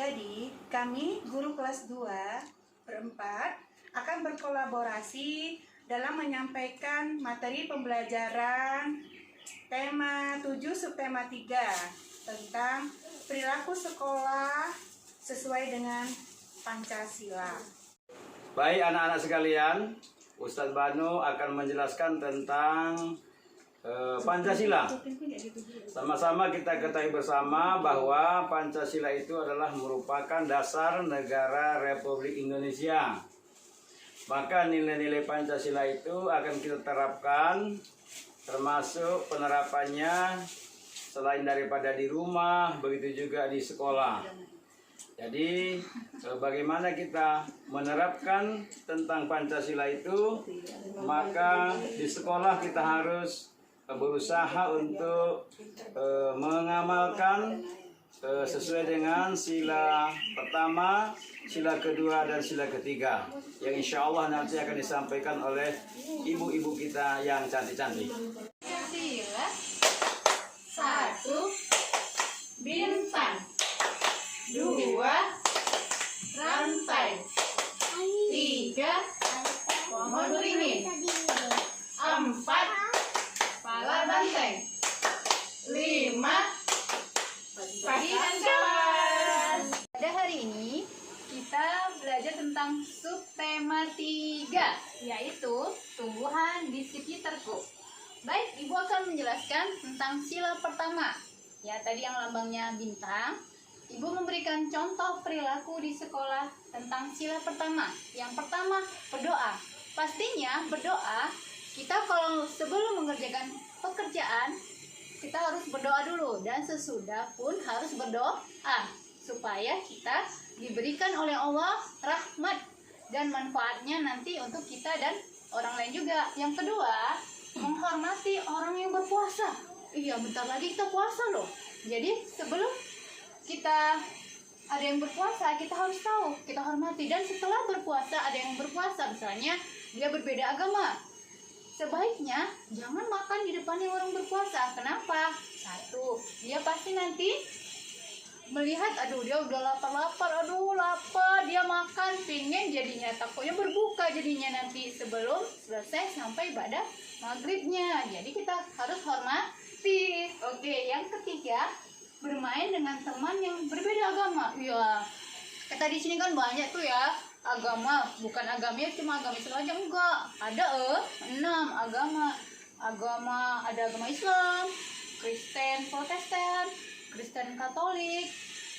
Jadi, kami guru kelas 2 berempat akan berkolaborasi dalam menyampaikan materi pembelajaran tema 7 subtema 3 tentang perilaku sekolah sesuai dengan Pancasila. Baik anak-anak sekalian, Ustadz Banu akan menjelaskan tentang Pancasila. Sama-sama kita ketahui bersama bahwa Pancasila itu adalah merupakan dasar negara Republik Indonesia. Maka nilai-nilai Pancasila itu akan kita terapkan, termasuk penerapannya selain daripada di rumah, begitu juga di sekolah. Jadi bagaimana kita menerapkan tentang Pancasila itu, maka di sekolah kita harus berusaha untuk mengamalkan sesuai dengan sila pertama, sila kedua, dan sila ketiga, yang insya Allah nanti akan disampaikan oleh ibu-ibu kita yang cantik-cantik. Sila 1 bintang, 2 rantai, 3 pohon beringin, 4 pala banteng, 5 pagi kawan. Pada hari ini kita belajar tentang subtema 3, yaitu tumbuhan di sekitarku. Baik, Ibu akan menjelaskan tentang sila pertama. Ya, tadi yang lambangnya bintang. Ibu memberikan contoh perilaku di sekolah tentang sila pertama. Yang pertama, berdoa. Pastinya berdoa, kita kalau sebelum mengerjakan pekerjaan, kita harus berdoa dulu. Dan sesudah pun harus berdoa, supaya kita diberikan oleh Allah rahmat dan manfaatnya nanti untuk kita dan orang lain juga. Yang kedua, menghormati orang yang berpuasa. Iya, bentar lagi kita puasa loh. Jadi sebelum kita ada yang berpuasa, kita harus tahu, kita hormati. Dan setelah berpuasa, ada yang berpuasa, misalnya dia berbeda agama, sebaiknya jangan makan di depannya orang berpuasa. Kenapa? 1, dia pasti nanti melihat, aduh dia udah lapar, dia makan, pingin, jadinya takutnya berbuka jadinya nanti sebelum selesai sampai ibadah maghribnya. Jadi kita harus hormati. Oke, yang ketiga, bermain dengan teman yang berbeda agama. Iya, kita di sini kan banyak tuh ya agama, bukan agamanya cuma agama Islam aja, enggak. Ada 6 agama. Ada agama Islam, Kristen Protestan, Kristen Katolik,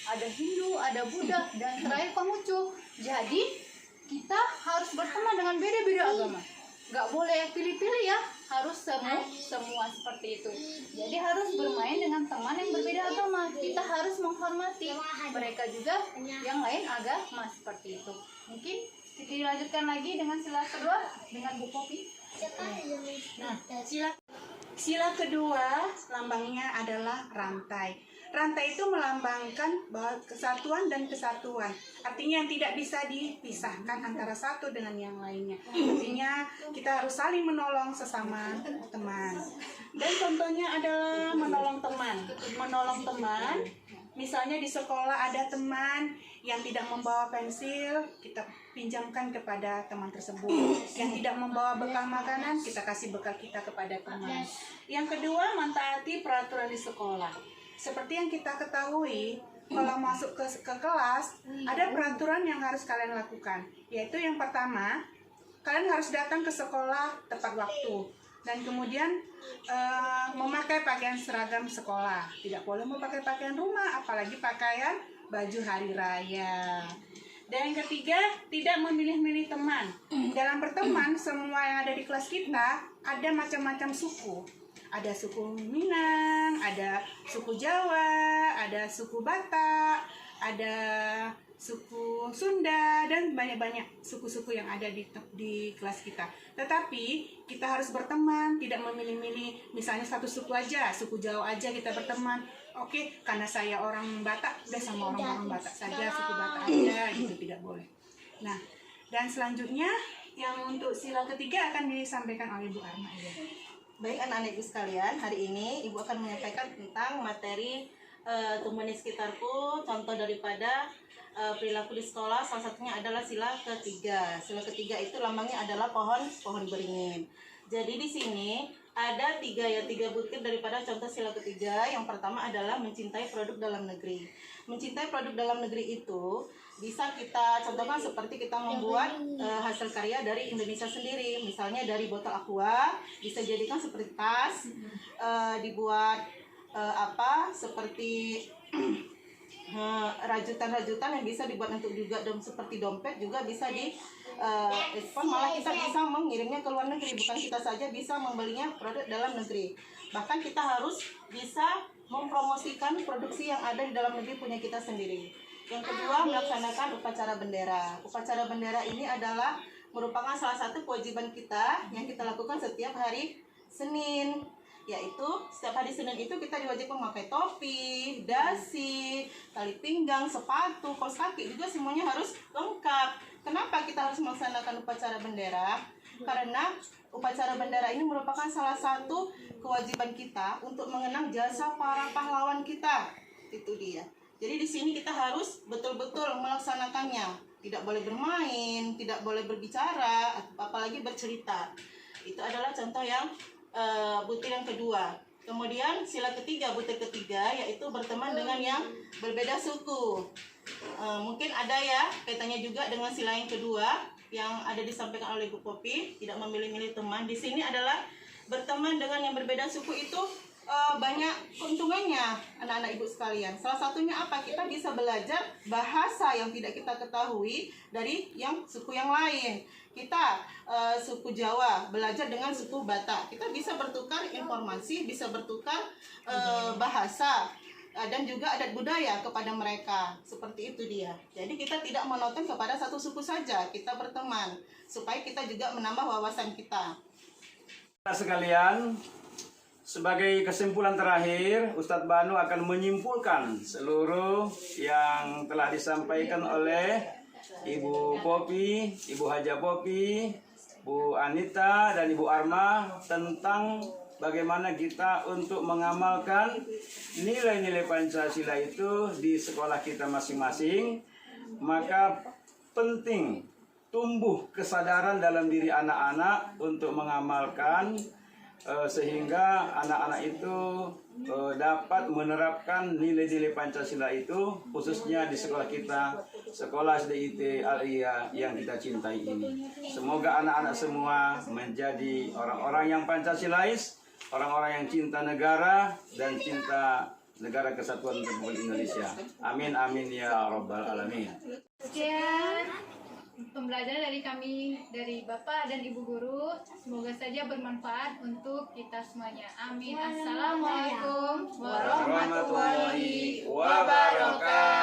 ada Hindu, ada Buddha, dan terakhir Konghucu. Jadi kita harus berteman dengan beda-beda agama. Nggak boleh pilih-pilih ya, harus semua seperti itu. Jadi harus bermain dengan teman yang berbeda agama. Kita harus menghormati mereka juga yang lain agama seperti itu. Mungkin dilanjutkan lagi dengan sila kedua dengan Bu Popi. Nah, sila kedua lambangnya adalah rantai. Rantai itu melambangkan bahwa kesatuan dan kesatuan. Artinya yang tidak bisa dipisahkan antara satu dengan yang lainnya. Artinya kita harus saling menolong sesama teman. Dan contohnya adalah menolong teman. Menolong teman, misalnya di sekolah ada teman yang tidak membawa pensil, kita pinjamkan kepada teman tersebut. Yang tidak membawa bekal makanan, kita kasih bekal kita kepada teman. Yang kedua, mentaati peraturan di sekolah. Seperti yang kita ketahui, kalau masuk ke kelas, ada peraturan yang harus kalian lakukan. Yaitu yang pertama, kalian harus datang ke sekolah tepat waktu. Dan kemudian memakai pakaian seragam sekolah. Tidak boleh memakai pakaian rumah, apalagi pakaian baju hari raya. Dan yang ketiga, tidak memilih-milih teman. Dalam berteman, semua yang ada di kelas kita ada macam-macam suku. Ada suku Minang, ada suku Jawa, ada suku Batak, ada suku Sunda, dan banyak-banyak suku-suku yang ada di kelas kita. Tetapi kita harus berteman, tidak memilih-milih. Misalnya satu suku aja, suku Jawa aja kita berteman. Oke, karena saya orang Batak, udah sama orang-orang Batak saja, suku Batak aja, gitu tidak boleh. Nah, dan selanjutnya yang untuk sila ketiga akan disampaikan oleh Bu Arma. Baik anak-anak ibu sekalian, hari ini ibu akan menyampaikan tentang materi tumbuhan di sekitarku, contoh daripada perilaku di sekolah, salah satunya adalah sila ketiga. Sila ketiga itu lambangnya adalah pohon beringin. Jadi di sini ada tiga butir daripada contoh sila ketiga. Yang pertama adalah mencintai produk dalam negeri. Mencintai produk dalam negeri itu bisa kita contohkan seperti kita membuat hasil karya dari Indonesia sendiri. Misalnya dari botol aqua bisa jadikan seperti tas, dibuat seperti rajutan-rajutan yang bisa dibuat untuk juga seperti dompet juga bisa di ekspor, malah kita bisa mengirimnya ke luar negeri. Bukan kita saja bisa membelinya produk dalam negeri, bahkan kita harus bisa mempromosikan produksi yang ada di dalam negeri punya kita sendiri. Yang kedua, melaksanakan upacara bendera. Upacara bendera ini adalah merupakan salah satu kewajiban kita yang kita lakukan setiap hari Senin, yaitu setiap hari Senin itu kita diwajibkan memakai topi, dasi, tali pinggang, sepatu, kaos kaki juga semuanya harus lengkap. Kenapa kita harus melaksanakan upacara bendera? Karena upacara bendera ini merupakan salah satu kewajiban kita untuk mengenang jasa para pahlawan kita. Itu dia. Jadi di sini kita harus betul-betul melaksanakannya. Tidak boleh bermain, tidak boleh berbicara, apalagi bercerita. Itu adalah contoh yang butir yang kedua. Kemudian sila ketiga, butir ketiga, yaitu berteman dengan yang berbeda suku. Mungkin ada ya kaitannya juga dengan sila yang kedua yang ada disampaikan oleh Bu Popi, tidak memilih-milih teman. Di sini adalah berteman dengan yang berbeda suku itu banyak keuntungannya, anak-anak ibu sekalian. Salah satunya apa? Kita bisa belajar bahasa yang tidak kita ketahui dari yang suku yang lain. Kita suku Jawa belajar dengan suku Batak, kita bisa bertukar informasi, bisa bertukar bahasa dan juga adat budaya kepada mereka. Seperti itu dia. Jadi kita tidak monoton kepada satu suku saja, kita berteman supaya kita juga menambah wawasan kita. Sekalian, sebagai kesimpulan terakhir, Ustadz Banu akan menyimpulkan seluruh yang telah disampaikan oleh Ibu Popi, Ibu Haja Popi, Bu Anita, dan Ibu Arma tentang bagaimana kita untuk mengamalkan nilai-nilai Pancasila itu di sekolah kita masing-masing. Maka penting tumbuh kesadaran dalam diri anak-anak untuk mengamalkan sehingga anak-anak itu dapat menerapkan nilai-nilai Pancasila itu khususnya di sekolah kita, sekolah SDIT Al-Iya yang kita cintai ini. Semoga anak-anak semua menjadi orang-orang yang Pancasilais, orang-orang yang cinta negara dan cinta negara kesatuan Republik Indonesia. Amin amin ya rabbal alamin. Sekian pembelajaran dari kami, dari Bapak dan Ibu Guru. Semoga saja bermanfaat untuk kita semuanya. Amin. Assalamualaikum warahmatullahi wabarakatuh.